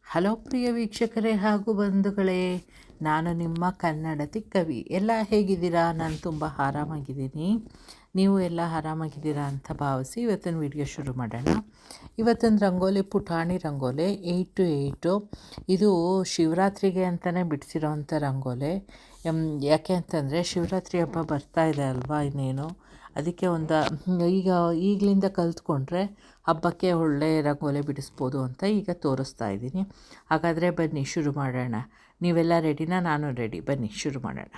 Hello ಪ್ರಿಯ ವೀಕ್ಷಕರೇ ಹಾಗೂ ಬಂಧುಗಳೇ, ನಾನು ನಿಮ್ಮ ಕನ್ನಡತಿ ಕವಿ. ಎಲ್ಲ ಹೇಗಿದ್ದೀರಾ? ನಾನು ತುಂಬ ಆರಾಮಾಗಿದ್ದೀನಿ. ನೀವು ಎಲ್ಲ ಆರಾಮಾಗಿದ್ದೀರಾ ಅಂತ ಭಾವಿಸಿ ಇವತ್ತಿನ ವಿಡಿಯೋ ಶುರು ಮಾಡೋಣ. ಇವತ್ತಿನ ರಂಗೋಲಿ ಪುಟಾಣಿ ರಂಗೋಲಿ 8x8. ಇದು ಶಿವರಾತ್ರಿಗೆ ಅಂತಲೇ ಬಿಡಿಸಿರೋವಂಥ ರಂಗೋಲಿ. ಯಾಕೆ ಅಂತಂದರೆ ಶಿವರಾತ್ರಿ ಹಬ್ಬ ಬರ್ತಾ ಇದೆ ಅಲ್ವಾ, ಇನ್ನೇನು ಅದಕ್ಕೆ ಈಗಲಿಂದ ಕಲ್ತ್ಕೊಂಡ್ರೆ ಹಬ್ಬಕ್ಕೆ ಒಳ್ಳೆ ರಂಗೋಲಿ ಬಿಡಿಸ್ಬೋದು ಅಂತ ಈಗ ತೋರಿಸ್ತಾ ಇದ್ದೀನಿ. ಹಾಗಾದರೆ ಬನ್ನಿ ಶುರು ಮಾಡೋಣ. ನೀವೆಲ್ಲ ರೆಡಿನಾ? ನಾನು ರೆಡಿ. ಬನ್ನಿ ಶುರು ಮಾಡೋಣ.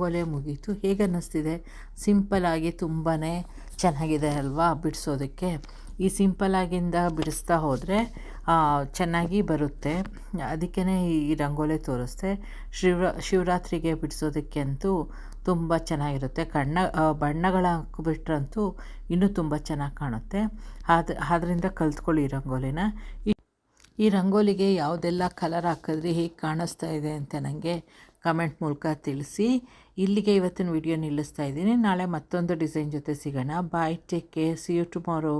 ರಂಗೋಲಿ ಮುಗೀತು. ಹೇಗೆ ಅನ್ನಿಸ್ತಿದೆ? ಸಿಂಪಲಾಗಿ ತುಂಬಾ ಚೆನ್ನಾಗಿದೆ ಅಲ್ವಾ ಬಿಡಿಸೋದಕ್ಕೆ. ಈ ಸಿಂಪಲಾಗಿಂದ ಬಿಡಿಸ್ತಾ ಹೋದರೆ ಚೆನ್ನಾಗಿ ಬರುತ್ತೆ. ಅದಕ್ಕೇ ಈ ರಂಗೋಲಿ ತೋರಿಸ್ದೆ. ಶಿವರಾತ್ರಿಗೆ ಬಿಡಿಸೋದಕ್ಕೆ ಅಂತೂ ತುಂಬ ಚೆನ್ನಾಗಿರುತ್ತೆ. ಬಣ್ಣಗಳ ಹಾಕಿಬಿಟ್ರಂತೂ ಇನ್ನೂ ತುಂಬ ಚೆನ್ನಾಗಿ ಕಾಣುತ್ತೆ. ಆದ್ದರಿಂದ ಕಲ್ತ್ಕೊಳ್ಳಿ ಈ ರಂಗೋಲಿನ. ಈ ರಂಗೋಲಿಗೆ ಯಾವುದೆಲ್ಲ ಕಲರ್ ಹಾಕಿದ್ರಿ, ಹೇಗೆ ಕಾಣಿಸ್ತಾ ಇದೆ ಅಂತ ನನಗೆ ಕಮೆಂಟ್ ಮೂಲಕ ತಿಳಿಸಿ. ಇಲ್ಲಿಗೆ ಇವತ್ತಿನ ವಿಡಿಯೋ ನಿಲ್ಲಿಸ್ತಾ ಇದ್ದೀನಿ. ನಾಳೆ ಮತ್ತೊಂದು ಡಿಸೈನ್ ಜೊತೆ ಸಿಗೋಣ. Bye, take care, see you tomorrow.